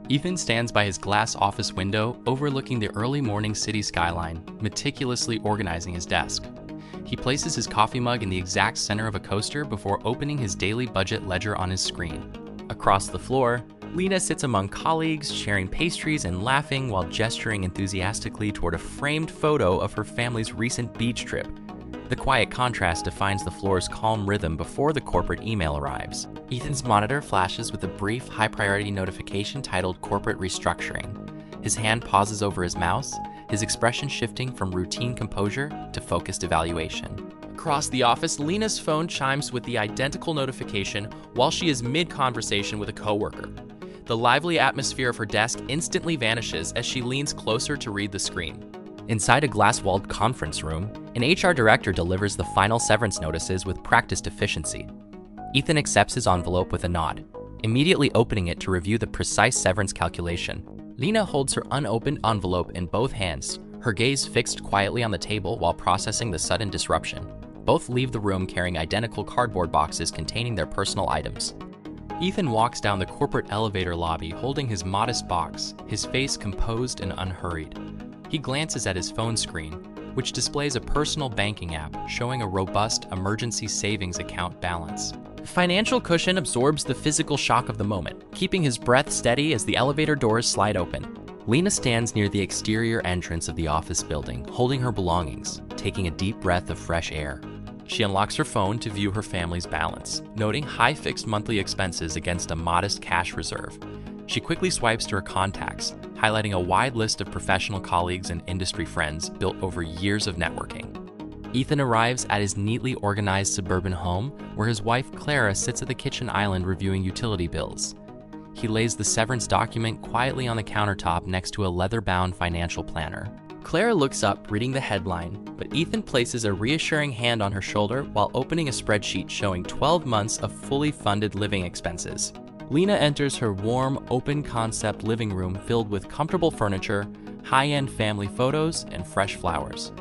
Ethan stands by his glass office window overlooking the early morning city skyline, meticulously organizing his desk. He places his coffee mug in the exact center of a coaster before opening his daily budget ledger on his screen. Across the floor, Lena sits among colleagues, sharing pastries and laughing while gesturing enthusiastically toward a framed photo of her family's recent beach trip. The quiet contrast defines the floor's calm rhythm before the corporate email arrives. Ethan's monitor flashes with a brief, high-priority notification titled Corporate Restructuring. His hand pauses over his mouse, his expression shifting from routine composure to focused evaluation. Across the office, Lena's phone chimes with the identical notification while she is mid-conversation with a coworker. The lively atmosphere of her desk instantly vanishes as she leans closer to read the screen. Inside a glass-walled conference room, an HR director delivers the final severance notices with practiced efficiency. Ethan accepts his envelope with a nod, immediately opening it to review the precise severance calculation. Lena holds her unopened envelope in both hands, her gaze fixed quietly on the table while processing the sudden disruption. Both leave the room carrying identical cardboard boxes containing their personal items. Ethan walks down the corporate elevator lobby holding his modest box, his face composed and unhurried. He glances at his phone screen, which displays a personal banking app showing a robust emergency savings account balance. The financial cushion absorbs the physical shock of the moment, keeping his breath steady as the elevator doors slide open. Lena stands near the exterior entrance of the office building, holding her belongings, taking a deep breath of fresh air. She unlocks her phone to view her family's balance, noting high fixed monthly expenses against a modest cash reserve. She quickly swipes to her contacts, highlighting a wide list of professional colleagues and industry friends built over years of networking. Ethan arrives at his neatly organized suburban home, where his wife Clara sits at the kitchen island reviewing utility bills. He lays the severance document quietly on the countertop next to a leather-bound financial planner. Clara looks up, reading the headline, but Ethan places a reassuring hand on her shoulder while opening a spreadsheet showing 12 months of fully funded living expenses. Lena enters her warm, open-concept living room filled with comfortable furniture, high-end family photos, and fresh flowers.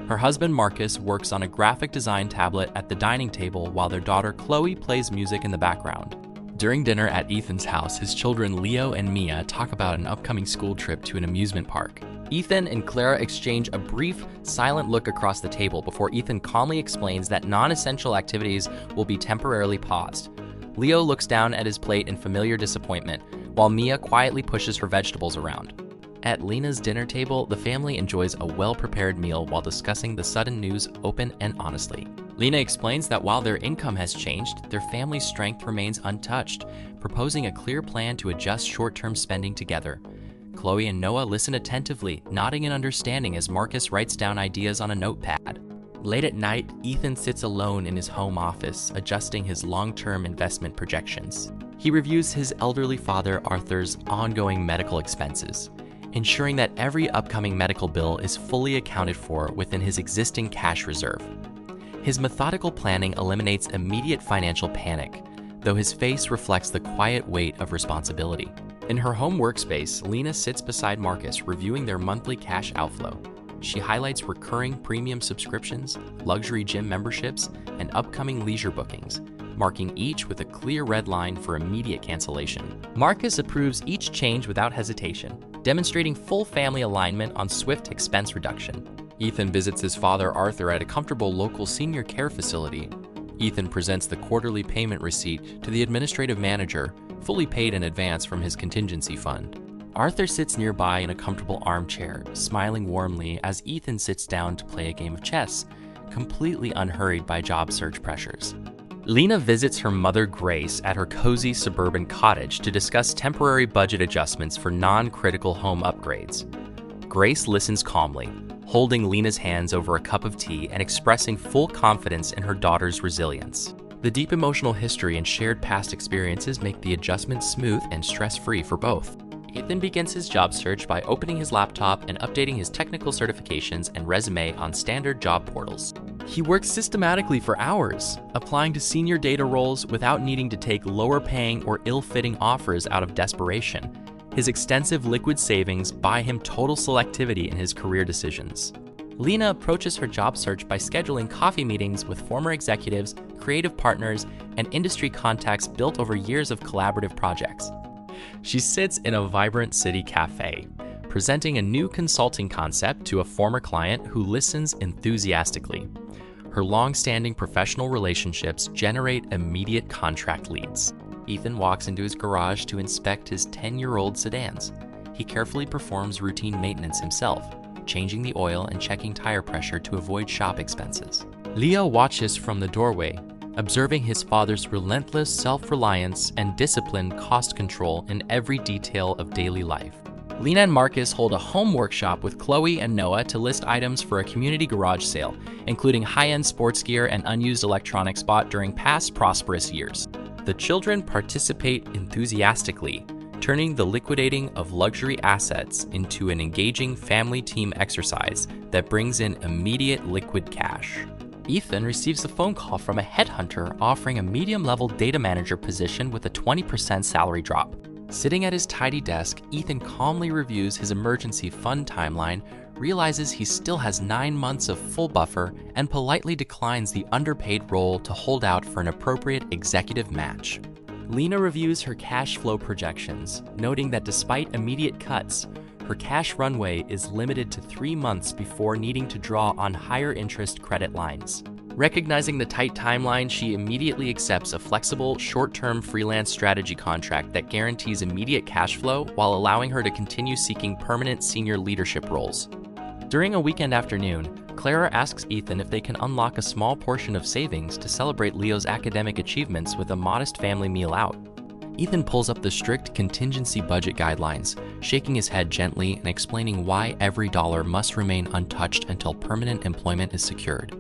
Her husband Marcus works on a graphic design tablet at the dining table while their daughter Chloe plays music in the background. During dinner at Ethan's house, his children Leo and Mia talk about an upcoming school trip to an amusement park. Ethan and Clara exchange a brief, silent look across the table before Ethan calmly explains that non-essential activities will be temporarily paused. Leo looks down at his plate in familiar disappointment, while Mia quietly pushes her vegetables around. At Lena's dinner table, the family enjoys a well-prepared meal while discussing the sudden news open and honestly. Lena explains that while their income has changed, their family's strength remains untouched, proposing a clear plan to adjust short-term spending together. Chloe and Noah listen attentively, nodding in understanding as Marcus writes down ideas on a notepad. Late at night, Ethan sits alone in his home office, adjusting his long-term investment projections. He reviews his elderly father Arthur's ongoing medical expenses, ensuring that every upcoming medical bill is fully accounted for within his existing cash reserve. His methodical planning eliminates immediate financial panic, though his face reflects the quiet weight of responsibility. In her home workspace, Lena sits beside Marcus, reviewing their monthly cash outflow. She highlights recurring premium subscriptions, luxury gym memberships, and upcoming leisure bookings, marking each with a clear red line for immediate cancellation. Marcus approves each change without hesitation, demonstrating full family alignment on swift expense reduction. Ethan visits his father Arthur at a comfortable local senior care facility. Ethan presents the quarterly payment receipt to the administrative manager, fully paid in advance from his contingency fund. Arthur sits nearby in a comfortable armchair, smiling warmly as Ethan sits down to play a game of chess, completely unhurried by job search pressures. Lena visits her mother Grace at her cozy suburban cottage to discuss temporary budget adjustments for non-critical home upgrades. Grace listens calmly, holding Lena's hands over a cup of tea and expressing full confidence in her daughter's resilience. The deep emotional history and shared past experiences make the adjustment smooth and stress-free for both. Ethan begins his job search by opening his laptop and updating his technical certifications and resume on standard job portals. He works systematically for hours, applying to senior data roles without needing to take lower-paying or ill-fitting offers out of desperation. His extensive liquid savings buy him total selectivity in his career decisions. Lena approaches her job search by scheduling coffee meetings with former executives, creative partners, and industry contacts built over years of collaborative projects. She sits in a vibrant city cafe, presenting a new consulting concept to a former client who listens enthusiastically. Her long-standing professional relationships generate immediate contract leads. Ethan walks into his garage to inspect his 10-year-old sedans. He carefully performs routine maintenance himself, changing the oil and checking tire pressure to avoid shop expenses. Leo watches from the doorway, observing his father's relentless self-reliance and disciplined cost control in every detail of daily life. Lena and Marcus hold a home workshop with Chloe and Noah to list items for a community garage sale, including high-end sports gear and unused electronics bought during past prosperous years. The children participate enthusiastically, turning the liquidating of luxury assets into an engaging family team exercise that brings in immediate liquid cash. Ethan receives a phone call from a headhunter offering a medium-level data manager position with a 20% salary drop. Sitting at his tidy desk, Ethan calmly reviews his emergency fund timeline, realizes he still has 9 months of full buffer, and politely declines the underpaid role to hold out for an appropriate executive match. Lena reviews her cash flow projections, noting that despite immediate cuts, her cash runway is limited to 3 months before needing to draw on higher interest credit lines. Recognizing the tight timeline, she immediately accepts a flexible, short-term freelance strategy contract that guarantees immediate cash flow while allowing her to continue seeking permanent senior leadership roles. During a weekend afternoon, Clara asks Ethan if they can unlock a small portion of savings to celebrate Leo's academic achievements with a modest family meal out. Ethan pulls up the strict contingency budget guidelines, shaking his head gently and explaining why every dollar must remain untouched until permanent employment is secured.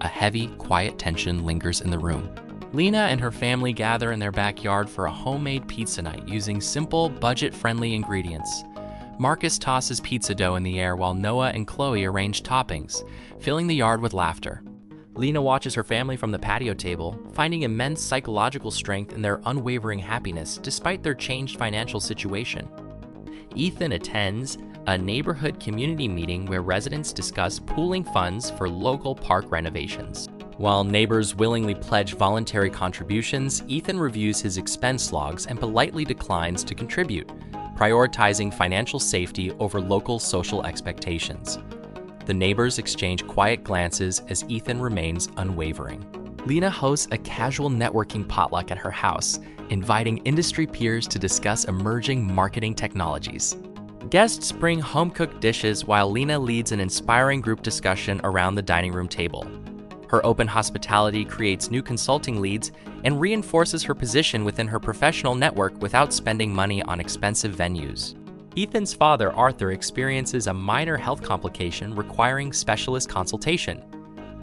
A heavy, quiet tension lingers in the room. Lena and her family gather in their backyard for a homemade pizza night using simple, budget-friendly ingredients. Marcus tosses pizza dough in the air while Noah and Chloe arrange toppings, filling the yard with laughter. Lena watches her family from the patio table, finding immense psychological strength in their unwavering happiness despite their changed financial situation. Ethan attends a neighborhood community meeting where residents discuss pooling funds for local park renovations. While neighbors willingly pledge voluntary contributions, Ethan reviews his expense logs and politely declines to contribute, prioritizing financial safety over local social expectations. The neighbors exchange quiet glances as Ethan remains unwavering. Lena hosts a casual networking potluck at her house, inviting industry peers to discuss emerging marketing technologies. Guests bring home-cooked dishes while Lena leads an inspiring group discussion around the dining room table. Her open hospitality creates new consulting leads and reinforces her position within her professional network without spending money on expensive venues. Ethan's father, Arthur, experiences a minor health complication requiring specialist consultation.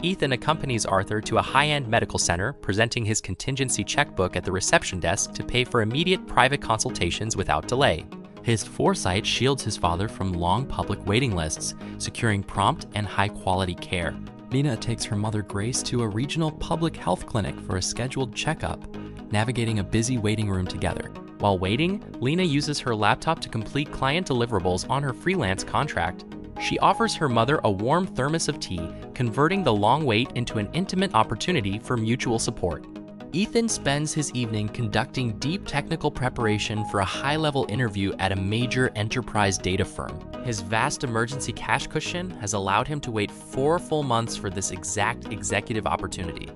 Ethan accompanies Arthur to a high-end medical center, presenting his contingency checkbook at the reception desk to pay for immediate private consultations without delay. His foresight shields his father from long public waiting lists, securing prompt and high-quality care. Lena takes her mother Grace to a regional public health clinic for a scheduled checkup, navigating a busy waiting room together. While waiting, Lena uses her laptop to complete client deliverables on her freelance contract. She offers her mother a warm thermos of tea, converting the long wait into an intimate opportunity for mutual support. Ethan spends his evening conducting deep technical preparation for a high-level interview at a major enterprise data firm. His vast emergency cash cushion has allowed him to wait 4 full months for this exact executive opportunity.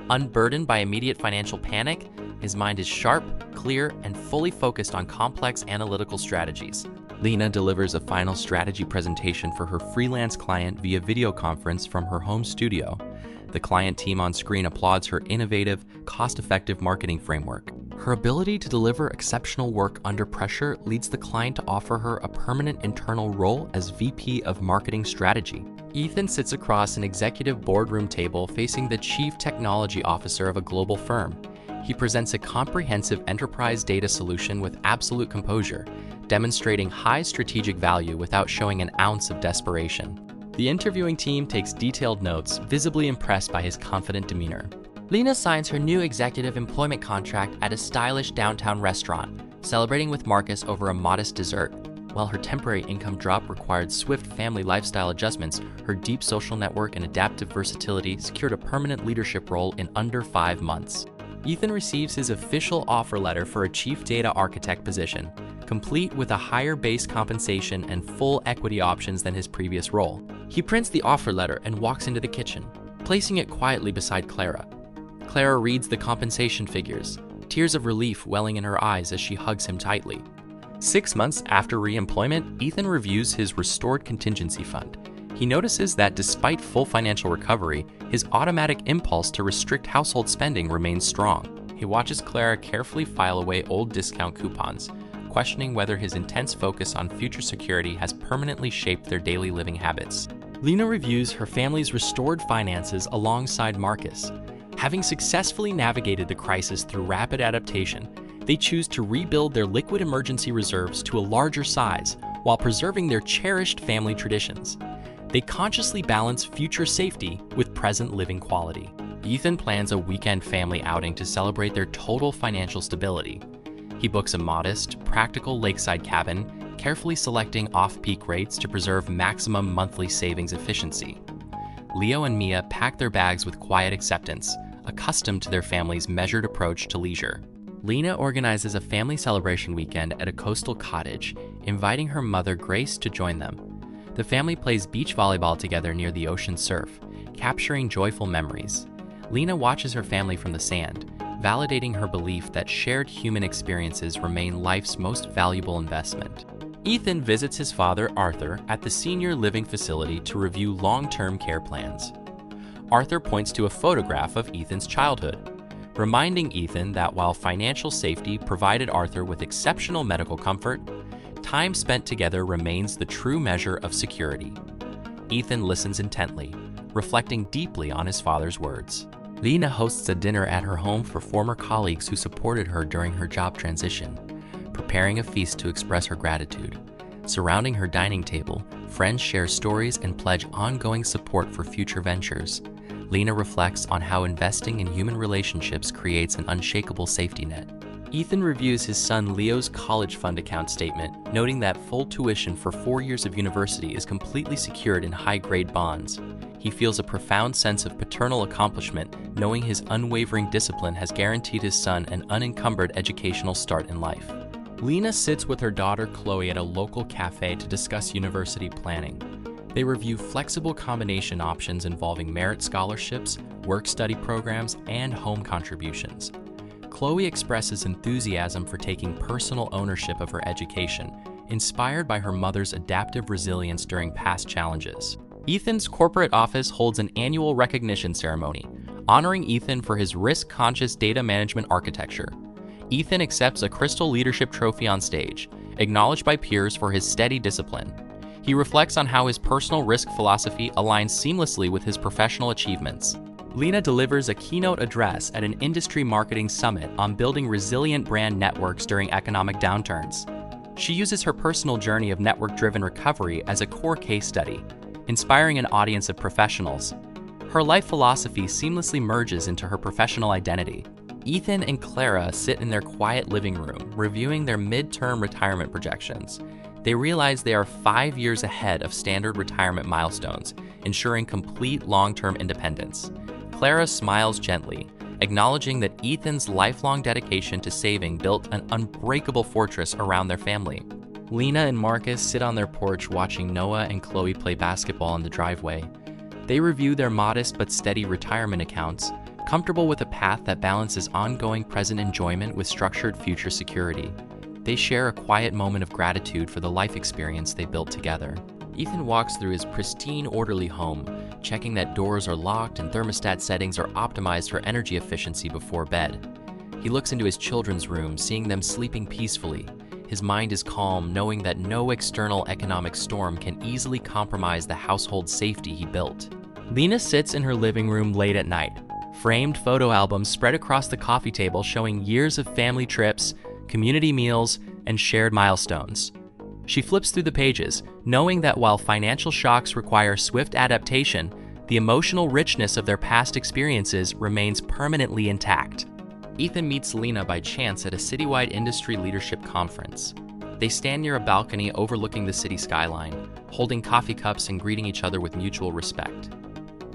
Unburdened by immediate financial panic, his mind is sharp, clear, and fully focused on complex analytical strategies. Lena delivers a final strategy presentation for her freelance client via video conference from her home studio. The client team on screen applauds her innovative, cost-effective marketing framework. Her ability to deliver exceptional work under pressure leads the client to offer her a permanent internal role as VP of Marketing Strategy. Ethan sits across an executive boardroom table facing the Chief Technology Officer of a global firm. He presents a comprehensive enterprise data solution with absolute composure, demonstrating high strategic value without showing an ounce of desperation. The interviewing team takes detailed notes, visibly impressed by his confident demeanor. Lena signs her new executive employment contract at a stylish downtown restaurant, celebrating with Marcus over a modest dessert. While her temporary income drop required swift family lifestyle adjustments, her deep social network and adaptive versatility secured a permanent leadership role in under 5 months. Ethan receives his official offer letter for a chief data architect position, complete with a higher base compensation and full equity options than his previous role. He prints the offer letter and walks into the kitchen, placing it quietly beside Clara. Clara reads the compensation figures, tears of relief welling in her eyes as she hugs him tightly. 6 months after re-employment, Ethan reviews his restored contingency fund. He notices that despite full financial recovery, his automatic impulse to restrict household spending remains strong. He watches Clara carefully file away old discount coupons, questioning whether his intense focus on future security has permanently shaped their daily living habits. Lena reviews her family's restored finances alongside Marcus. Having successfully navigated the crisis through rapid adaptation, they choose to rebuild their liquid emergency reserves to a larger size while preserving their cherished family traditions. They consciously balance future safety with present living quality. Ethan plans a weekend family outing to celebrate their total financial stability. He books a modest, practical lakeside cabin, carefully selecting off-peak rates to preserve maximum monthly savings efficiency. Leo and Mia pack their bags with quiet acceptance, accustomed to their family's measured approach to leisure. Lena organizes a family celebration weekend at a coastal cottage, inviting her mother Grace to join them. The family plays beach volleyball together near the ocean surf, capturing joyful memories. Lena watches her family from the sand, validating her belief that shared human experiences remain life's most valuable investment. Ethan visits his father, Arthur, at the senior living facility to review long-term care plans. Arthur points to a photograph of Ethan's childhood, reminding Ethan that while financial safety provided Arthur with exceptional medical comfort, time spent together remains the true measure of security. Ethan listens intently, reflecting deeply on his father's words. Lena hosts a dinner at her home for former colleagues who supported her during her job transition, preparing a feast to express her gratitude. Surrounding her dining table, friends share stories and pledge ongoing support for future ventures. Lena reflects on how investing in human relationships creates an unshakable safety net. Ethan reviews his son Leo's college fund account statement, noting that full tuition for 4 years of university is completely secured in high-grade bonds. He feels a profound sense of paternal accomplishment, knowing his unwavering discipline has guaranteed his son an unencumbered educational start in life. Lena sits with her daughter Chloe at a local cafe to discuss university planning. They review flexible combination options involving merit scholarships, work-study programs, and home contributions. Chloe expresses enthusiasm for taking personal ownership of her education, inspired by her mother's adaptive resilience during past challenges. Ethan's corporate office holds an annual recognition ceremony, honoring Ethan for his risk-conscious data management architecture. Ethan accepts a Crystal Leadership Trophy on stage, acknowledged by peers for his steady discipline. He reflects on how his personal risk philosophy aligns seamlessly with his professional achievements. Lena delivers a keynote address at an industry marketing summit on building resilient brand networks during economic downturns. She uses her personal journey of network-driven recovery as a core case study, inspiring an audience of professionals. Her life philosophy seamlessly merges into her professional identity. Ethan and Clara sit in their quiet living room, reviewing their midterm retirement projections. They realize they are 5 years ahead of standard retirement milestones, ensuring complete long-term independence. Clara smiles gently, acknowledging that Ethan's lifelong dedication to saving built an unbreakable fortress around their family. Lena and Marcus sit on their porch watching Noah and Chloe play basketball in the driveway. They review their modest but steady retirement accounts, comfortable with a path that balances ongoing present enjoyment with structured future security. They share a quiet moment of gratitude for the life experience they built together. Ethan walks through his pristine, orderly home, checking that doors are locked and thermostat settings are optimized for energy efficiency before bed. He looks into his children's room, seeing them sleeping peacefully. His mind is calm, knowing that no external economic storm can easily compromise the household safety he built. Lena sits in her living room late at night. Framed photo albums spread across the coffee table showing years of family trips, community meals, and shared milestones. She flips through the pages, knowing that while financial shocks require swift adaptation, the emotional richness of their past experiences remains permanently intact. Ethan meets Lena by chance at a citywide industry leadership conference. They stand near a balcony overlooking the city skyline, holding coffee cups and greeting each other with mutual respect.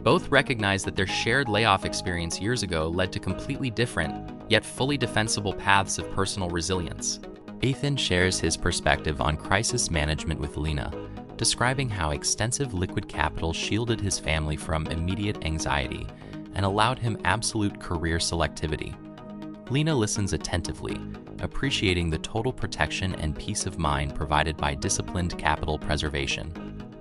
Both recognize that their shared layoff experience years ago led to completely different, yet fully defensible paths of personal resilience. Ethan shares his perspective on crisis management with Lena, describing how extensive liquid capital shielded his family from immediate anxiety and allowed him absolute career selectivity. Lena listens attentively, appreciating the total protection and peace of mind provided by disciplined capital preservation.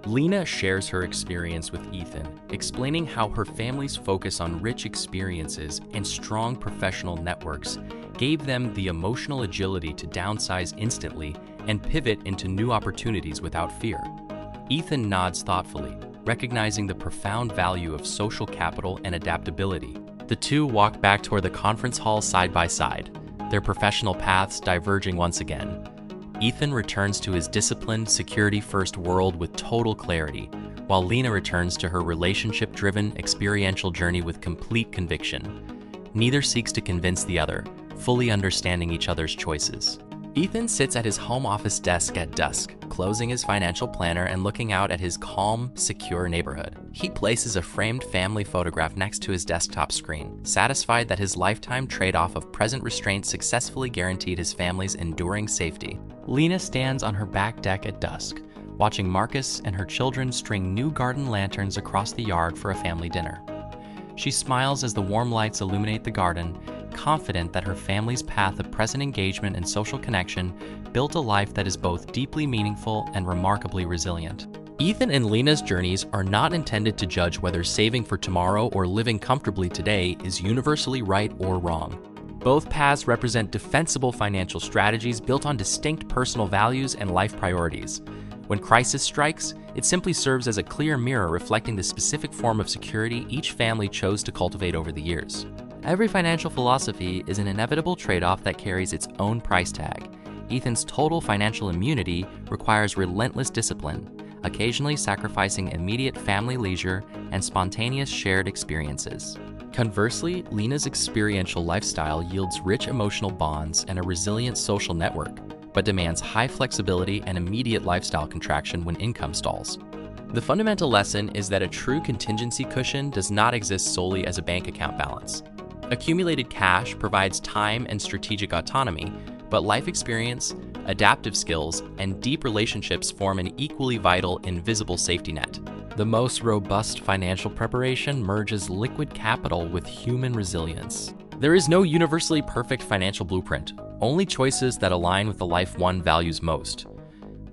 Lena shares her experience with Ethan, explaining how her family's focus on rich experiences and strong professional networks gave them the emotional agility to downsize instantly and pivot into new opportunities without fear. Ethan nods thoughtfully, recognizing the profound value of social capital and adaptability. The two walk back toward the conference hall side by side, their professional paths diverging once again. Ethan returns to his disciplined, security-first world with total clarity, while Lena returns to her relationship-driven, experiential journey with complete conviction. Neither seeks to convince the other, fully understanding each other's choices. Ethan sits at his home office desk at dusk, closing his financial planner and looking out at his calm, secure neighborhood. He places a framed family photograph next to his desktop screen, satisfied that his lifetime trade-off of present restraint successfully guaranteed his family's enduring safety. Lena stands on her back deck at dusk, watching Marcus and her children string new garden lanterns across the yard for a family dinner. She smiles as the warm lights illuminate the garden, confident that her family's path of present engagement and social connection built a life that is both deeply meaningful and remarkably resilient. Ethan and Lena's journeys are not intended to judge whether saving for tomorrow or living comfortably today is universally right or wrong. Both paths represent defensible financial strategies built on distinct personal values and life priorities. When crisis strikes, it simply serves as a clear mirror reflecting the specific form of security each family chose to cultivate over the years. Every financial philosophy is an inevitable trade-off that carries its own price tag. Ethan's total financial immunity requires relentless discipline, occasionally sacrificing immediate family leisure and spontaneous shared experiences. Conversely, Lena's experiential lifestyle yields rich emotional bonds and a resilient social network, but demands high flexibility and immediate lifestyle contraction when income stalls. The fundamental lesson is that a true contingency cushion does not exist solely as a bank account balance. Accumulated cash provides time and strategic autonomy, but life experience, adaptive skills, and deep relationships form an equally vital, invisible safety net. The most robust financial preparation merges liquid capital with human resilience. There is no universally perfect financial blueprint, only choices that align with the life one values most.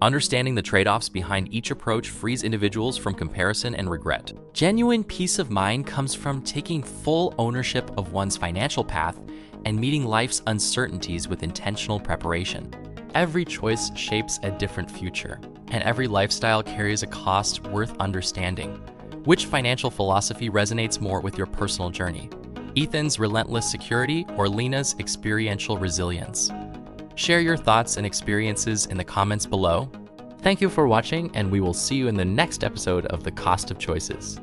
Understanding the trade-offs behind each approach frees individuals from comparison and regret. Genuine peace of mind comes from taking full ownership of one's financial path and meeting life's uncertainties with intentional preparation. Every choice shapes a different future, and every lifestyle carries a cost worth understanding. Which financial philosophy resonates more with your personal journey? Ethan's relentless security or Lena's experiential resilience? Share your thoughts and experiences in the comments below. Thank you for watching, and we will see you in the next episode of The Cost of Choices.